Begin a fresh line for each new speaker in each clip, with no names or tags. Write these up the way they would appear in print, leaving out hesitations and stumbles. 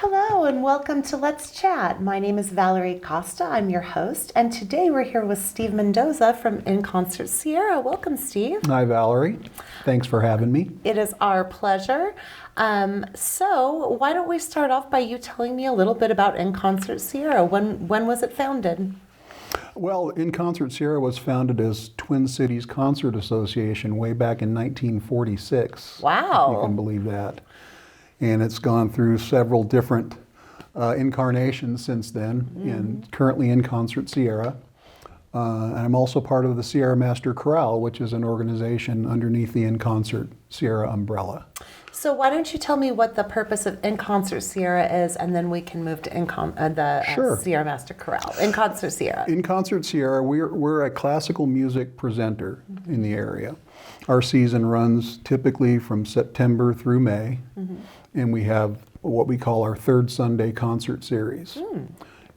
Hello and welcome to Let's Chat. My name is Valerie Costa. I'm your host, and today we're here with Steve Mendoza from InConcert Sierra. Welcome, Steve.
Hi, Valerie. Thanks for having me.
It is our pleasure. So why don't we start off by you telling me a little bit about InConcert Sierra? When was it founded?
Well, InConcert Sierra was founded as Twin Cities Concert Association way back in 1946.
Wow.
If you can believe that. And it's gone through several different incarnations since then, and currently InConcert Sierra. And I'm also part of the Sierra Master Chorale, which is an organization underneath the InConcert Sierra umbrella.
So why don't you tell me what the purpose of InConcert Sierra is, and then we can move to
Sure.
Sierra Master Chorale. InConcert Sierra.
InConcert Sierra, we're a classical music presenter in the area. Our season runs typically from September through May, and we have what we call our third Sunday concert series.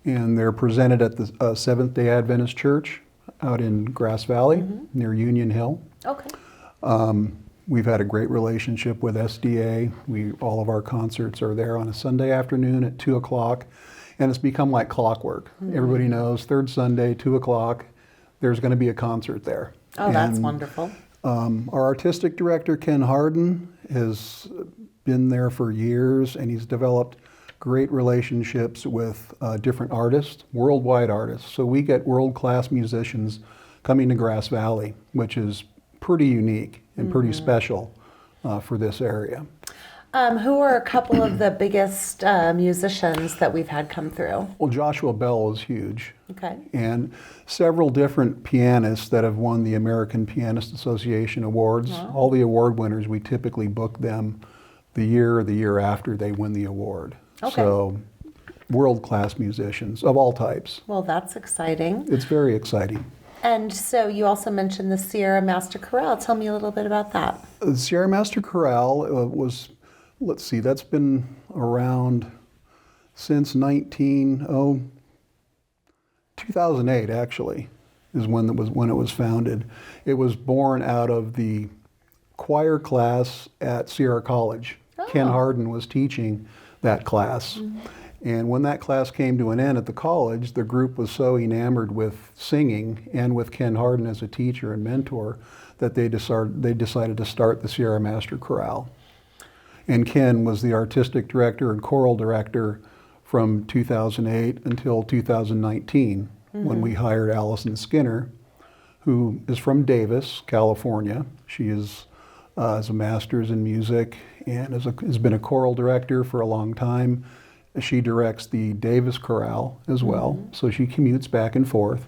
And they're presented at the Seventh-day Adventist Church out in Grass Valley near Union Hill.
Okay.
We've had a great relationship with SDA. All of our concerts are there on a Sunday afternoon at 2 o'clock, and it's become like clockwork. Everybody knows third Sunday, 2 o'clock, there's going to be a concert there.
Oh, that's wonderful.
Our artistic director, Ken Harden, has been there for years, and he's developed great relationships with different artists, worldwide artists. So we get world-class musicians coming to Grass Valley, which is pretty unique and pretty special for this area.
Who are a couple of the biggest musicians that we've had come through?
Well, Joshua Bell is huge.
Okay.
And several different pianists that have won the American Pianist Association awards.
Wow.
All the award winners, we typically book them the year or the year after they win the award.
Okay.
So world-class musicians of all types.
Well, that's exciting.
It's very exciting.
And so you also mentioned the Sierra Master Chorale. Tell me a little bit about that.
The Sierra Master Chorale was, let's see, that's been around since 2008 actually, is when it was founded. It was born out of the choir class at Sierra College. Ken Harden was teaching that class. And when that class came to an end at the college, the group was so enamored with singing and with Ken Harden as a teacher and mentor that they decided to start the Sierra Master Chorale. And Ken was the artistic director and choral director from 2008 until 2019, when we hired Allison Skinner, who is from Davis, California. She has a master's in music and has been a choral director for a long time. She directs the Davis Chorale as well, so she commutes back and forth.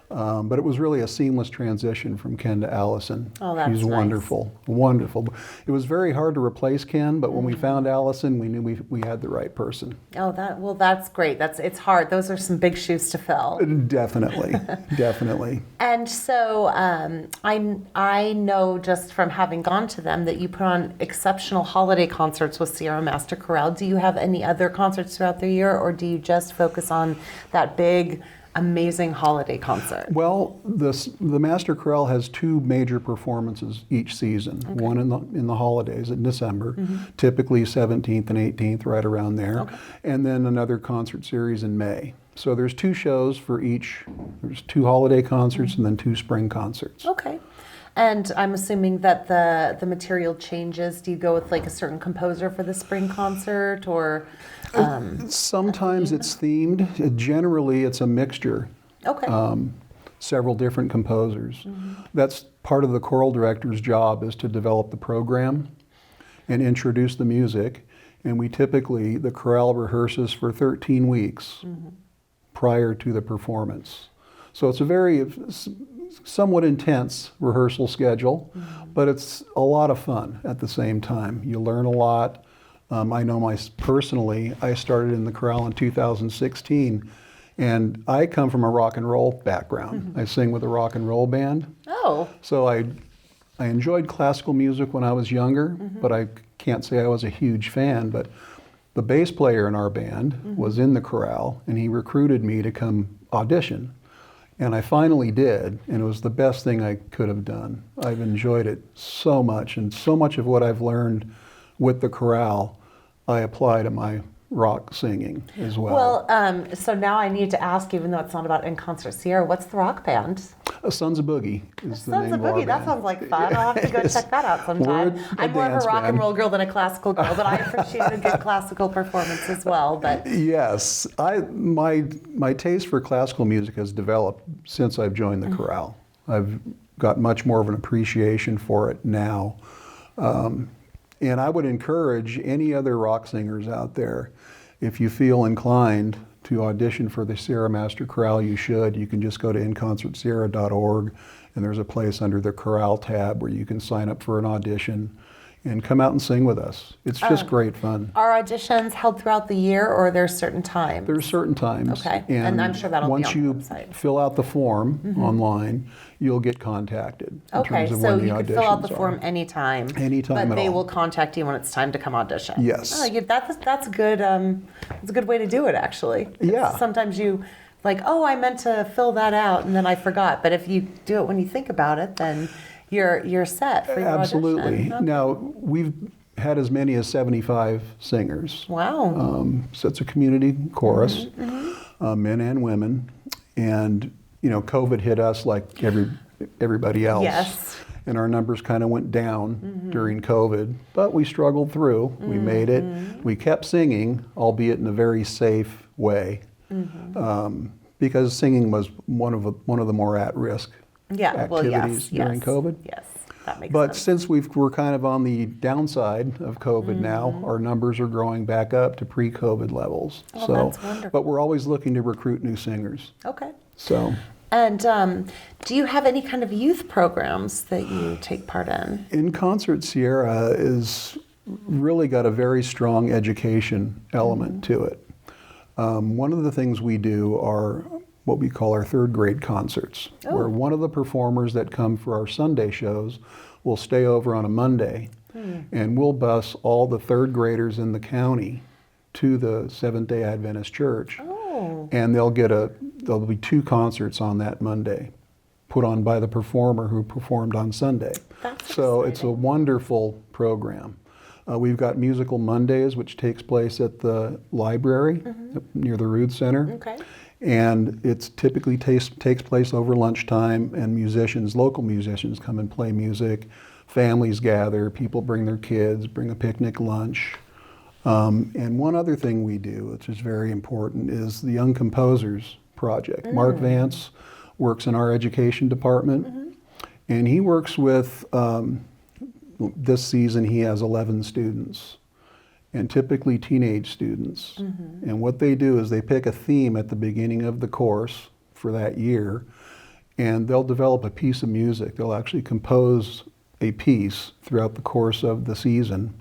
But it was really a seamless transition from Ken to Allison.
Oh, that's
She's
nice.
wonderful, wonderful. It was very hard to replace Ken, but when we found Allison, we knew we had the right person.
Oh, that's great. It's hard. Those are some big shoes to fill.
Definitely, definitely.
And so I know just from having gone to them that you put on exceptional holiday concerts with Sierra Master Chorale. Do you have any other concerts throughout the year, or do you just focus on that big, amazing holiday concert?
Well, the Master Chorale has two major performances each season.
Okay.
One in the holidays in December, typically 17th and 18th, right around there, and then another concert series in May. So there's two shows for each. There's two holiday concerts and then two spring concerts.
Okay. And I'm assuming that the material changes. Do you go with like a certain composer for the spring concert, or?
Sometimes it's themed. Generally, it's a mixture.
Okay.
Several different composers. That's part of the choral director's job, is to develop the program and introduce the music. And the chorale rehearses for 13 weeks prior to the performance. So it's a very somewhat intense rehearsal schedule, but it's a lot of fun at the same time. You learn a lot. I know personally, I started in the chorale in 2016, and I come from a rock and roll background. I sing with a rock and roll band.
Oh.
So I enjoyed classical music when I was younger, but I can't say I was a huge fan. But the bass player in our band was in the chorale, and he recruited me to come audition. And I finally did, and it was the best thing I could have done. I've enjoyed it so much, and so much of what I've learned with the chorale, I apply to my rock singing as well.
Well, so now I need to ask, even though it's not about InConcert Sierra, what's the rock band?
Sons of Boogie is the
Sons
name
of
of our
Boogie. That
band.
sounds like fun. I'll have to go check that out sometime.
We're a
I'm more of a
dance
rock and
band.
roll girl than a classical girl, but I appreciate a good classical performance as well. But
Yes, my taste for classical music has developed since I've joined the chorale. I've got much more of an appreciation for it now. And I would encourage any other rock singers out there, if you feel inclined to audition for the Sierra Master Chorale, you should. You can just go to InConcertSierra.org, and there's a place under the Chorale tab where you can sign up for an audition and come out and sing with us. It's just great fun.
are auditions held throughout the year, or are there certain times?
There's certain times.
Okay, and I'm sure that'll be
once
on the
you
website.
fill out the form online, you'll get contacted in
Okay,
terms of
so
when the
you can fill out the
auditions
form
are.
anytime.
Anytime
but
at
they
all.
will contact you when it's time to come audition.
Yes.
Oh, that's a good. It's a good way to do it, actually.
Yeah.
Sometimes you like, oh, I meant to fill that out and then I forgot. But if you do it when you think about it, then you're set for your
Absolutely.
audition. Okay.
Now, we've had as many as 75 singers.
Wow.
So it's a community chorus,
Mm-hmm,
men and women. And, COVID hit us like everybody else.
Yes.
And our numbers kind of went down during COVID, but we struggled through. We made it. We kept singing, albeit in a very safe way, because singing was one of the more at-risk
Yeah. Well,
activities
yes.
during COVID.
Yes. That makes
But
sense.
since we're kind of on the downside of COVID now, our numbers are growing back up to pre-COVID levels.
Oh, that's wonderful.
But we're always looking to recruit new singers.
Okay.
So
And do you have any kind of youth programs that you take part in?
InConcert Sierra is really got a very strong education element to it. One of the things we do are what we call our third grade concerts, where one of the performers that come for our Sunday shows will stay over on a Monday, and we'll bus all the third graders in the county to the Seventh-day Adventist Church, and there'll be 2 concerts on that Monday, put on by the performer who performed on Sunday.
That's
So it's a
exciting.
wonderful program. We've got Musical Mondays, which takes place at the library near the Rood Center.
Okay.
And it typically takes place over lunchtime, and local musicians come and play music. Families gather, people bring their kids, bring a picnic lunch. And one other thing we do, which is very important, is the Young Composers Project. Mark Vance works in our education department, and he works with, this season he has 11 students, and typically teenage students. And what they do is they pick a theme at the beginning of the course for that year, and they'll develop a piece of music. They'll actually compose a piece throughout the course of the season,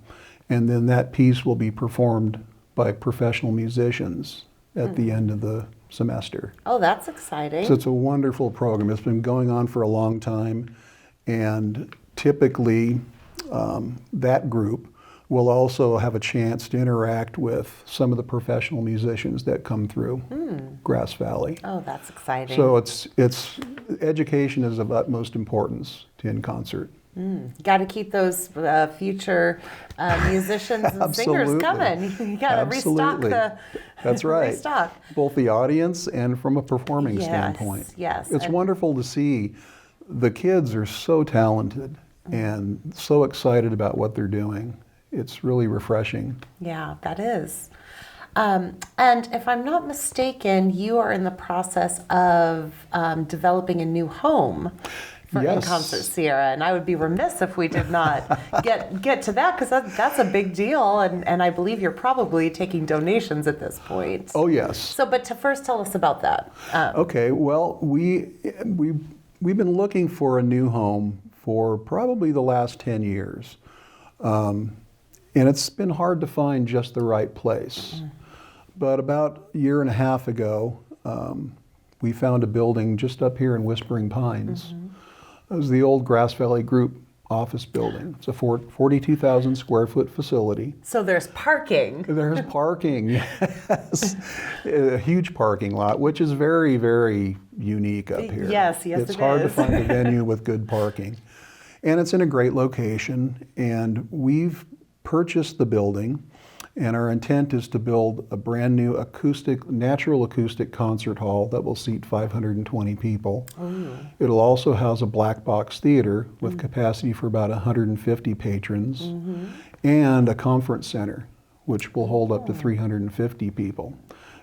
and then that piece will be performed by professional musicians at the end of the semester.
Oh, that's exciting.
So it's a wonderful program. It's been going on for a long time, and typically that group will also have a chance to interact with some of the professional musicians that come through Grass Valley.
Oh, that's exciting.
So it's education is of utmost importance to InConcert.
Got to keep those future musicians and singers
Absolutely.
coming. You got to restock
Absolutely.
the.
That's right.
Restock.
Both the audience and from a performing
Yes,
standpoint.
yes.
It's
And-
wonderful to see. The kids are so talented and so excited about what they're doing. It's really refreshing.
Yeah, that is. And if I'm not mistaken, you are in the process of developing a new home for
Yes.
InConcert Sierra, and I would be remiss if we did not get to that, because that's a big deal, and I believe you're probably taking donations at this point.
Oh, yes.
So, but to first tell us about that.
Okay, well, we've been looking for a new home for probably the last 10 years. And it's been hard to find just the right place. But about a year and a half ago, we found a building just up here in Whispering Pines. It was the old Grass Valley Group office building. It's a 42,000 square foot facility.
So there's parking.
There's parking, yes. A huge parking lot, which is very, very unique up here.
Yes,
It's
it
hard to
is.
find a venue with good parking. And it's in a great location, and we've purchased the building, And our intent is to build a brand new natural acoustic concert hall that will seat 520 people. It'll also house a black box theater with capacity for about 150 patrons and a conference center, which will hold up to 350 people.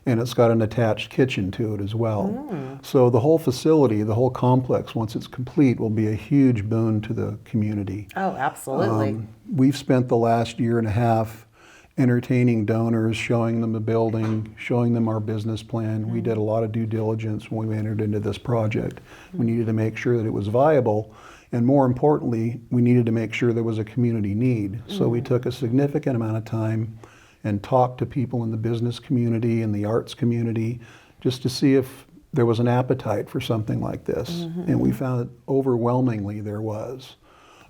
And it's got an attached kitchen to it as well. So the whole facility, the whole complex, once it's complete, will be a huge boon to the community.
Oh, absolutely.
We've spent the last year and a half entertaining donors, showing them the building, showing them our business plan. We did a lot of due diligence when we entered into this project. We needed to make sure that it was viable, and more importantly, we needed to make sure there was a community need. So we took a significant amount of time and talked to people in the business community and the arts community just to see if there was an appetite for something like this. And we found that overwhelmingly there was,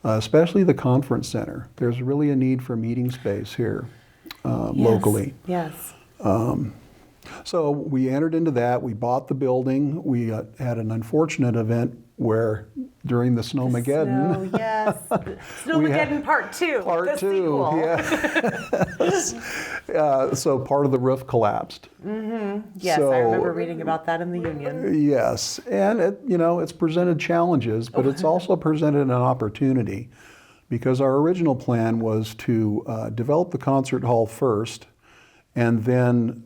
especially the conference center. There's really a need for meeting space here. Locally.
Yes.
So we entered into that. We bought the building. We had an unfortunate event where during the Snowmageddon.
Snow, yes. Snowmageddon Part 2.
Part
the
2, yeah. So part of the roof collapsed.
Yes,
So,
I remember reading about that in the Union.
Yes, and it's presented challenges, but it's also presented an opportunity. Because our original plan was to develop the concert hall first and then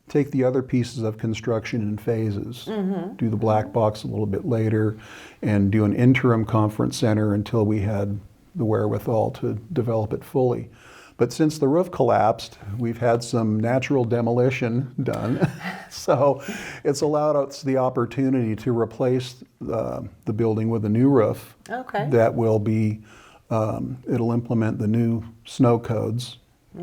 take the other pieces of construction in phases. Do the black box a little bit later and do an interim conference center until we had the wherewithal to develop it fully. But since the roof collapsed, we've had some natural demolition done. So it's allowed us the opportunity to replace the building with a new roof that will be it'll implement the new snow codes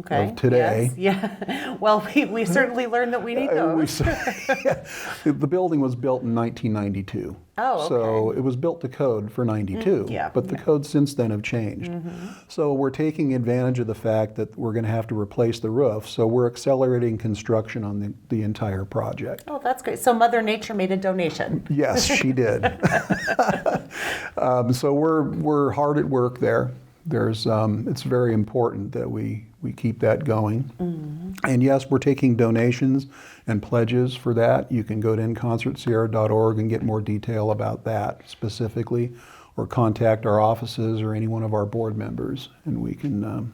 of today.
Yes. Yeah. Well, we certainly learned that we need those.
The building was built in 1992.
Oh, okay.
So it was built to code for 92. But the codes since then have changed. So we're taking advantage of the fact that we're going to have to replace the roof. So we're accelerating construction on the entire project.
Oh, that's great. So Mother Nature made a donation.
Yes, she did. So we're hard at work there. It's very important that we keep that going. And yes, we're taking donations and pledges for that. You can go to InConcertSierra.org and get more detail about that specifically, or contact our offices or any one of our board members, and we can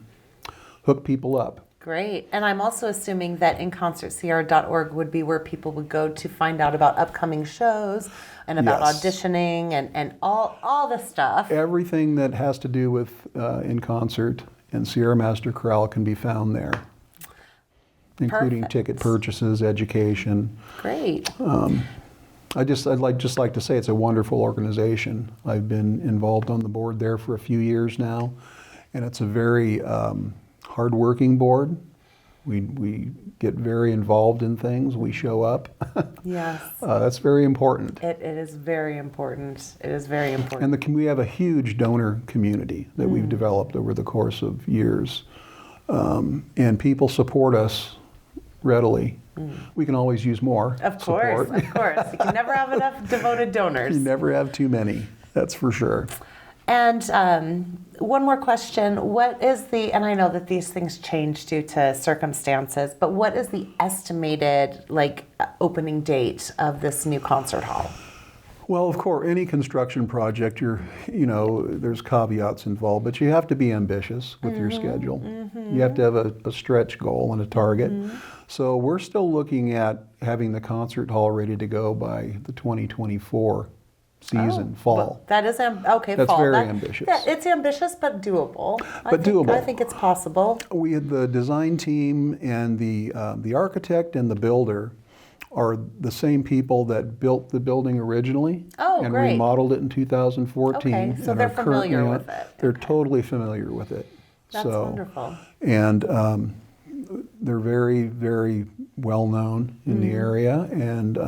hook people up.
Great. And I'm also assuming that InConcertSierra.org would be where people would go to find out about upcoming shows and about auditioning and all the stuff.
Everything that has to do with In Concert and Sierra Master Chorale can be found there, including ticket purchases, education.
Great.
I'd just like to say it's a wonderful organization. I've been involved on the board there for a few years now, and it's a very hardworking board. We get very involved in things. We show up.
Yes.
That's very important.
It is very important. It is very important.
And we have a huge donor community that we've developed over the course of years. And people support us readily. We can always use more support.
Of course. You can never have enough devoted donors.
You never have too many, that's for sure.
And one more question. What is and I know that these things change due to circumstances, but what is the estimated opening date of this new concert hall?
Well, of course, any construction project, there's caveats involved, but you have to be ambitious with your schedule. You have to have a stretch goal and a target. So we're still looking at having the concert hall ready to go by the 2024 season, fall.
Well, that is okay.
That's
fall.
very ambitious.
Yeah, it's ambitious, but doable.
Doable.
I think it's possible.
We had the design team and the architect and the builder are the same people that built the building originally and
great.
remodeled it in 2014.
Okay, so
and
they're
are currently
familiar with it.
They're totally familiar with it.
That's wonderful.
And they're very, very well known in the area, and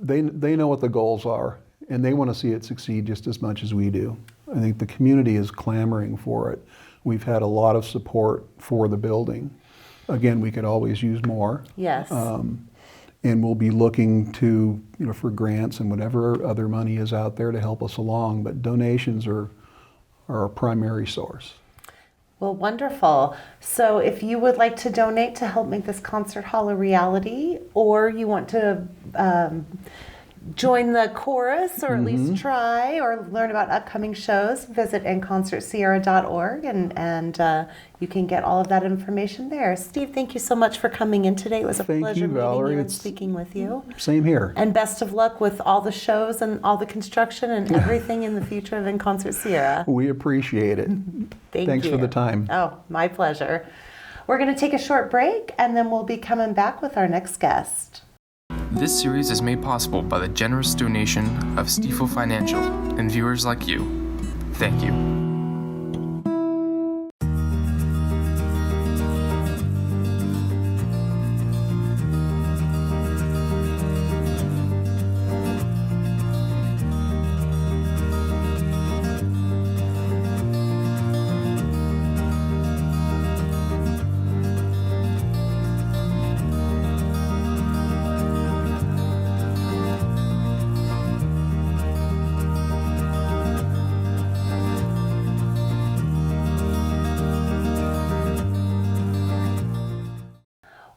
they know what the goals are, and they want to see it succeed just as much as we do. I think the community is clamoring for it. We've had a lot of support for the building. Again, we could always use more.
Yes.
And we'll be looking to, for grants and whatever other money is out there to help us along, but donations are our primary source.
Well, wonderful. So if you would like to donate to help make this concert hall a reality, or you want to join the chorus, or at least try, or learn about upcoming shows, visit InConcertSierra.org, and you can get all of that information there. Steve, thank you so much for coming in today. It was a
Thank
pleasure
you,
meeting
Valerie.
you and speaking with you.
Same here.
And best of luck with all the shows and all the construction and everything in the future of InConcert Sierra.
We appreciate it. Thanks
you.
for the time.
Oh, my pleasure. We're going to take a short break, and then we'll be coming back with our next guest.
This series is made possible by the generous donation of Stifel Financial and viewers like you. Thank you.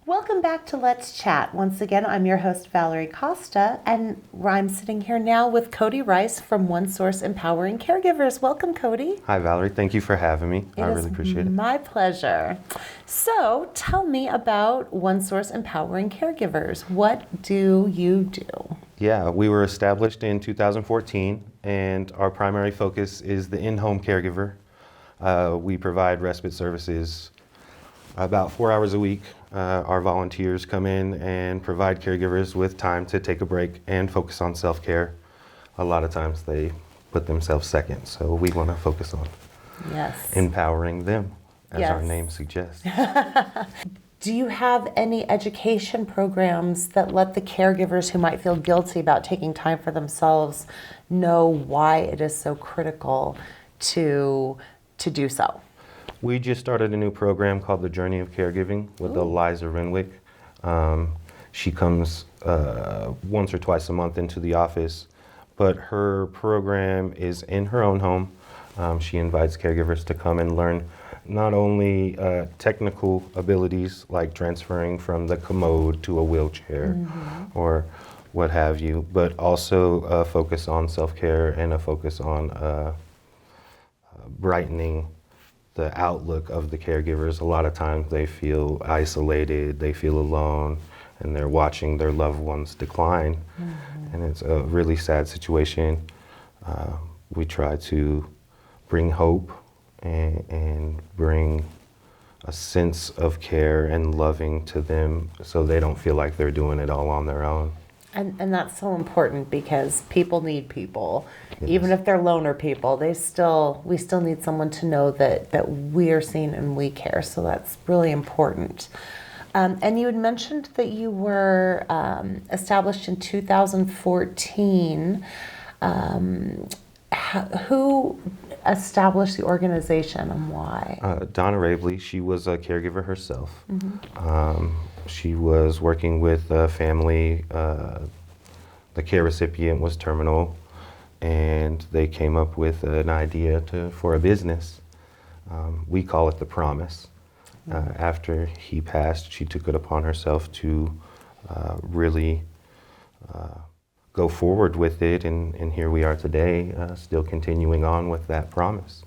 Welcome back to Let's Chat. Once again, I'm your host, Valerie Costa, and I'm sitting here now with Cody Rice from One Source Empowering CareGivers. Welcome, Cody.
Hi, Valerie. Thank you for having me. I really appreciate it.
My pleasure. So, tell me about One Source Empowering CareGivers. What do you do?
Yeah, we were established in 2014, and our primary focus is the in-home caregiver. We provide respite services about 4 hours a week. Our volunteers come in and provide caregivers with time to take a break and focus on self-care. A lot of times they put themselves second, so we want to focus on empowering them, as our name suggests.
Do you have any education programs that let the caregivers who might feel guilty about taking time for themselves know why it is so critical to do so?
We just started a new program called The Journey of Caregiving with Eliza Renwick. She comes once or twice a month into the office, but her program is in her own home. She invites caregivers to come and learn not only technical abilities like transferring from the commode to a wheelchair or what have you, but also a focus on self-care and a focus on brightening the outlook of the caregivers. A lot of times they feel isolated, they feel alone, and they're watching their loved ones decline. And it's a really sad situation. We try to bring hope and bring a sense of care and loving to them so they don't feel like they're doing it all on their own.
And that's so important because people need people. Yes. Even if they're loner people, we still need someone to know that we are seen and we care. So that's really important. And you had mentioned that you were established in 2014. Who established the organization and why?
Donna Raveley, she was a caregiver herself. She was working with a family. The care recipient was terminal, and they came up with an idea for a business. We call it The Promise. After he passed, she took it upon herself to really go forward with it, and here we are today, still continuing on with that promise.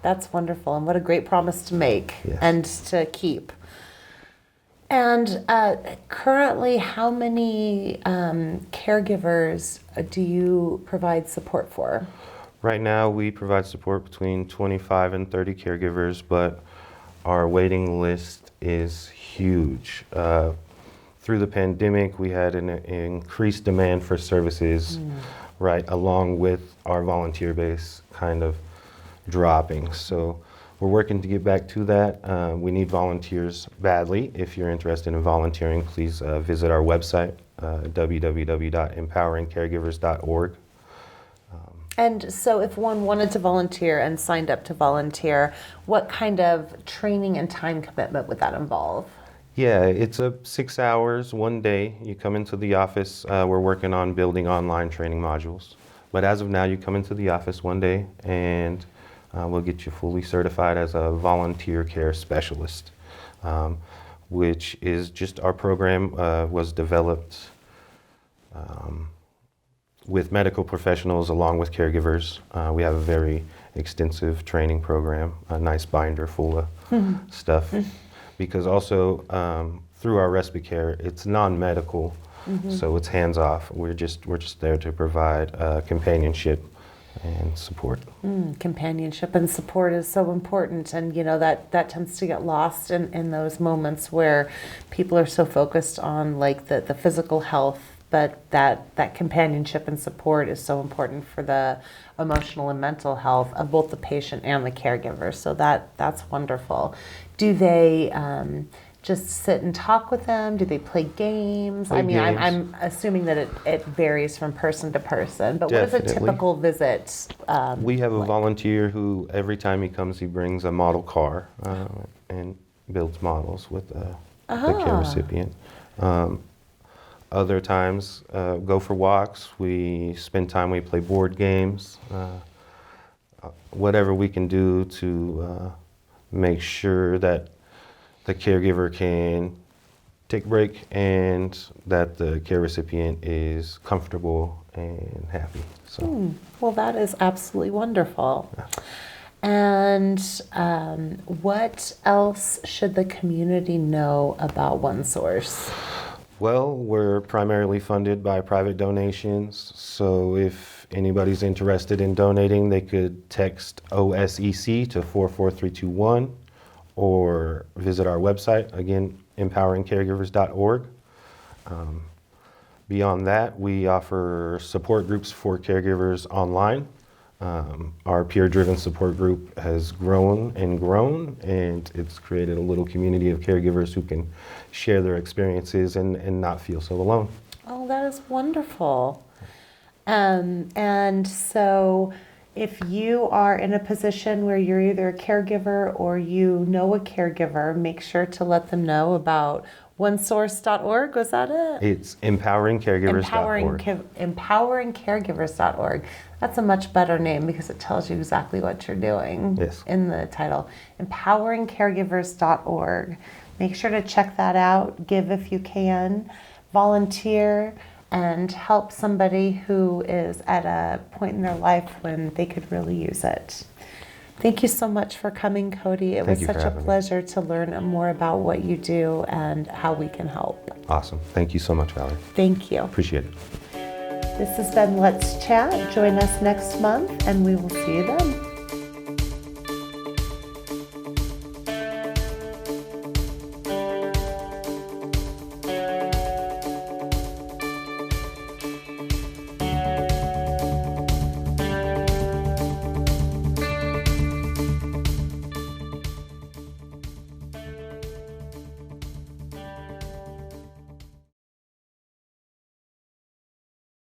That's wonderful, and what a great promise to make and to keep. And currently, how many caregivers do you provide support for?
Right now, we provide support between 25 and 30 caregivers, but our waiting list is huge. Through the pandemic, we had an increased demand for services, right, along with our volunteer base kind of dropping. So we're working to get back to that. We need volunteers badly. If you're interested in volunteering, please visit our website, www.empoweringcaregivers.org.
And so if one wanted to volunteer and signed up to volunteer, what kind of training and time commitment would that involve?
Yeah, it's 6 hours, one day. You come into the office. We're working on building online training modules. But as of now, you come into the office one day and We'll get you fully certified as a volunteer care specialist, which is just our program was developed with medical professionals along with caregivers. We have a very extensive training program, a nice binder full of stuff. Because also through our respite care, it's non-medical, so it's hands-off. We're just there to provide companionship and support.
Companionship and support is so important, and that tends to get lost in those moments where people are so focused on like the physical health, but that companionship and support is so important for the emotional and mental health of both the patient and the caregiver. So that's wonderful. Do they just sit and talk with them? Do they play games?
Play games.
I'm assuming that it varies from person to person, but what is a
Definitely.
typical visit?
We have a
like?
volunteer who every time he comes, he brings a model car and builds models with the care recipient. Other times, go for walks. We spend time, we play board games. Whatever we can do to make sure that the caregiver can take a break and that the care recipient is comfortable and happy. So,
Well, that is absolutely wonderful. And what else should the community know about One Source?
well, we're primarily funded by private donations. So if anybody's interested in donating, they could text OSEC to 44321 or visit our website, again, empoweringcaregivers.org. Beyond that, we offer support groups for caregivers online. Our peer-driven support group has grown, and it's created a little community of caregivers who can share their experiences and not feel so alone.
Oh, that is wonderful. And so if you are in a position where you're either a caregiver or you know a caregiver, make sure to let them know about onesource.org. Was that it?
It's empoweringcaregivers.org.
Empoweringcaregivers.org. That's a much better name because it tells you exactly what you're doing
Yes.
in the title. Empoweringcaregivers.org. Make sure to check that out. Give if you can. Volunteer and help somebody who is at a point in their life when they could really use it. Thank you so much for coming, Cody. It
Thank
was
you for
such a
having me.
pleasure to learn more about what you do and how we can help.
Awesome. Thank you so much, Valerie.
Thank you.
Appreciate it.
This has been Let's Chat. Join us next month and we will see you then.